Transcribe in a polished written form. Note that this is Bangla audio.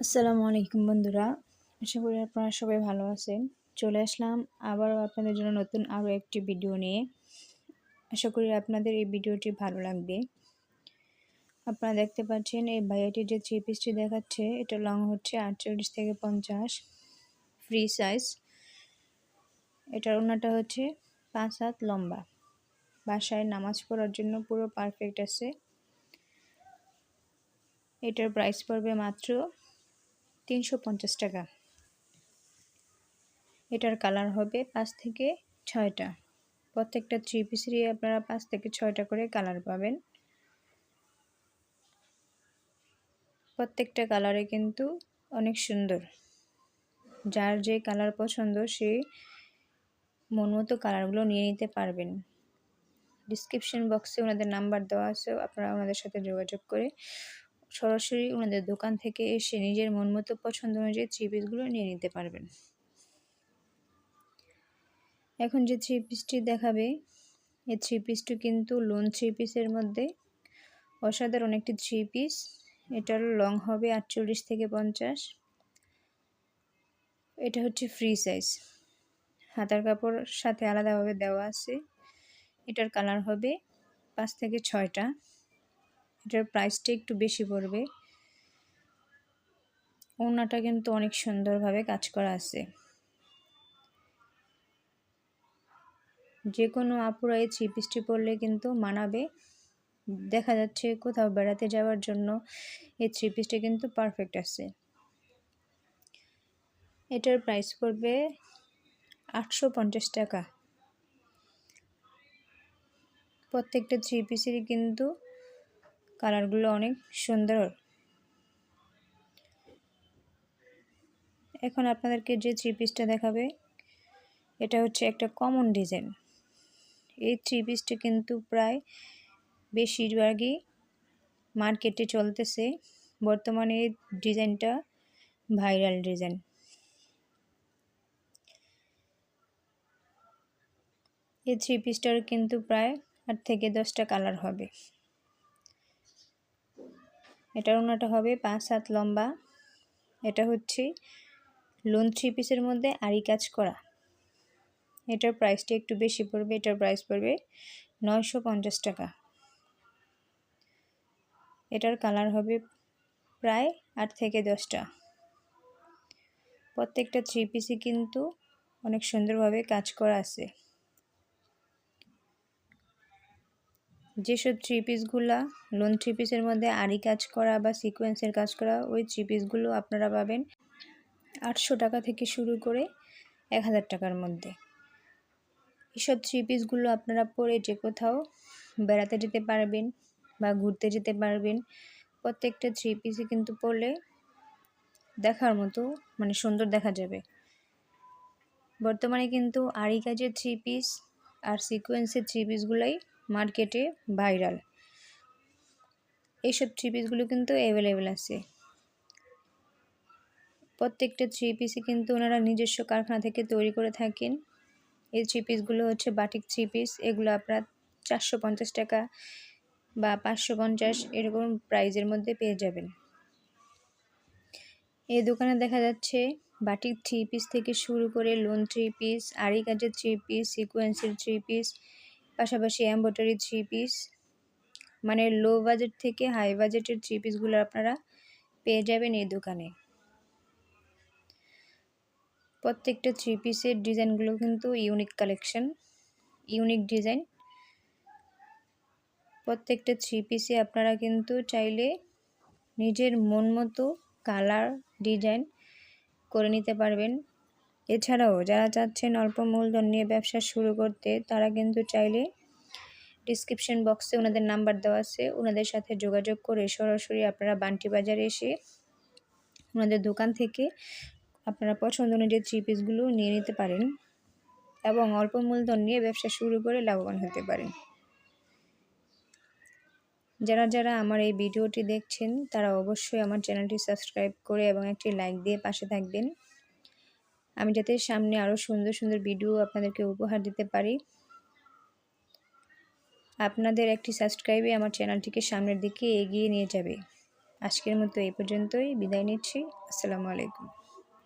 আসসালামু আলাইকুম বন্ধুরা, আশা করি আপনারা সবাই ভালো আছেন। চলে আসলাম আবারও আপনাদের জন্য নতুন আরও একটি ভিডিও নিয়ে। আশা করি আপনাদের এই ভিডিওটি ভালো লাগবে। আপনারা দেখতে পাচ্ছেন এই ভাইয়াটি যে থ্রি পিসটি দেখাচ্ছে, এটা লং হচ্ছে 48 থেকে 50, ফ্রি সাইজ। এটার ওড়নাটা হচ্ছে 5 হাত লম্বা, বাসায় নামাজ পড়ার জন্য পুরো পারফেক্ট আছে। এটার প্রাইস পড়বে মাত্র 350 টাকা। এটার কালার হবে 5 থেকে 6টা। প্রত্যেকটা থ্রি পিসেরই আপনারা 5 থেকে 6টা করে কালার পাবেন। প্রত্যেকটা কালারে কিন্তু অনেক সুন্দর। যার যে কালার পছন্দ সে মন মতো কালারগুলো নিয়ে নিতে পারবেন। ডিসক্রিপশন বক্সে ওনাদের নাম্বার দেওয়া আছে, আপনারা ওনাদের সাথে যোগাযোগ করে সরাসরি ওনাদের দোকান থেকে এসে নিজের মন মতো পছন্দ অনুযায়ী থ্রি পিসগুলো নিয়ে নিতে পারবেন। এখন যে থ্রি পিসটি দেখাবে, এই থ্রি পিসটি কিন্তু লোন থ্রি পিসের মধ্যে অসাধারণ একটি থ্রি পিস। এটার লং হবে 48 থেকে 50। এটা হচ্ছে ফ্রি সাইজ, হাতার কাপড় সাথে আলাদাভাবে দেওয়া আছে। এটার কালার হবে 5 থেকে 6টা। এটার প্রাইসটা একটু বেশি পড়বে। ওড়নাটা কিন্তু অনেক সুন্দরভাবে কাজ করা আছে। যে কোনো আপুরা এই থ্রি পিসটি পরলে কিন্তু মানাবে। দেখা যাচ্ছে কোথাও বেড়াতে যাওয়ার জন্য এই থ্রি পিসটা কিন্তু পারফেক্ট আছে। এটার প্রাইস পড়বে 850 টাকা। প্রত্যেকটা থ্রি পিসেরই কিন্তু কালারগুলো অনেক সুন্দর। এখন আপনাদেরকে যে থ্রি পিসটা দেখাবে, এটা হচ্ছে একটা কমন ডিজাইন। এই থ্রি পিসটা কিন্তু প্রায় বেশিরভাগই মার্কেটে চলতেছে। বর্তমানে এই ডিজাইনটা ভাইরাল ডিজাইন। এই থ্রি পিসটার কিন্তু প্রায় 8 থেকে 10টা কালার হবে। এটার ওড়নাটা হবে 5 হাত লম্বা। এটা হচ্ছে লোন থ্রি পিসের মধ্যে আরি কাজ করা। এটার প্রাইসটা একটু বেশি পড়বে। এটার প্রাইস পড়বে 950 টাকা। এটার কালার হবে প্রায় 8 থেকে 10টা। প্রত্যেকটা থ্রি পিসই কিন্তু অনেক সুন্দরভাবে কাজ করা আছে। যেসব থ্রি পিসগুলা লোন থ্রি পিসের মধ্যে আরি কাজ করা বা সিকোয়েন্সের কাজ করা, ওই থ্রি পিসগুলো আপনারা পাবেন 800 টাকা থেকে শুরু করে 1000 টাকার মধ্যে। এসব থ্রি পিসগুলো আপনারা পরে যে কোথাও বেড়াতে যেতে পারবেন বা ঘুরতে যেতে পারবেন। প্রত্যেকটা থ্রি পিসই কিন্তু পরলে দেখার মতো, মানে সুন্দর দেখা যাবে। বর্তমানে কিন্তু আরি কাজের থ্রি পিস আর সিকোয়েন্সের থ্রি পিসগুলাই মার্কেটে ভাইরাল। এইসব থ্রি পিসগুলো কিন্তু অ্যাভেলেবেল আছে। প্রত্যেকটা থ্রি পিসই কিন্তু ওনারা নিজস্ব কারখানা থেকে তৈরি করে থাকেন। এই থ্রি পিসগুলো হচ্ছে বাটিক থ্রি পিস। এগুলো আপনার 450 টাকা বা 550 এরকম প্রাইজের মধ্যে পেয়ে যাবেন। এই দোকানে দেখা যাচ্ছে বাটিক থ্রি পিস থেকে শুরু করে লোন থ্রি পিস, আরি কাজের থ্রি পিস, সিকোয়েন্সের থ্রি পিস, পাশাপাশি এমব্রয়ডারি থ্রি পিস, মানে লো বাজেট থেকে হাই বাজেটের থ্রি পিসগুলো আপনারা পেয়ে যাবেন এই দোকানে। প্রত্যেকটা থ্রি পিসের ডিজাইনগুলো কিন্তু ইউনিক কালেকশন, ইউনিক ডিজাইন। প্রত্যেকটা থ্রি পিসে আপনারা কিন্তু চাইলে নিজের মন মতো কালার ডিজাইন করে নিতে পারবেন। এছাড়াও যারা চাচ্ছেন অল্প মূলধন নিয়ে ব্যবসা শুরু করতে, তারা কিন্তু চাইলে ডিসক্রিপশন বক্সে ওনাদের নাম্বার দেওয়া আছে, ওনাদের সাথে যোগাযোগ করে সরাসরি আপনারা বান্টি বাজারে এসে ওনাদের দোকান থেকে আপনারা পছন্দ অনুযায়ী থ্রি পিসগুলো নিয়ে নিতে পারেন এবং অল্প মূলধন নিয়ে ব্যবসা শুরু করে লাভবান হতে পারেন। যারা যারা আমার এই ভিডিওটি দেখছেন তারা অবশ্যই আমার চ্যানেলটি সাবস্ক্রাইব করে এবং একটি লাইক দিয়ে পাশে থাকবেন, আমি যাতে সামনে আরও সুন্দর সুন্দর ভিডিও আপনাদেরকে উপহার দিতে পারি। আপনাদের একটি সাবস্ক্রাইবে আমার চ্যানেলটিকে সামনের দিকে এগিয়ে নিয়ে যাবে। আজকের মতো এই পর্যন্তই, বিদায় নিচ্ছি। আসসালামু আলাইকুম।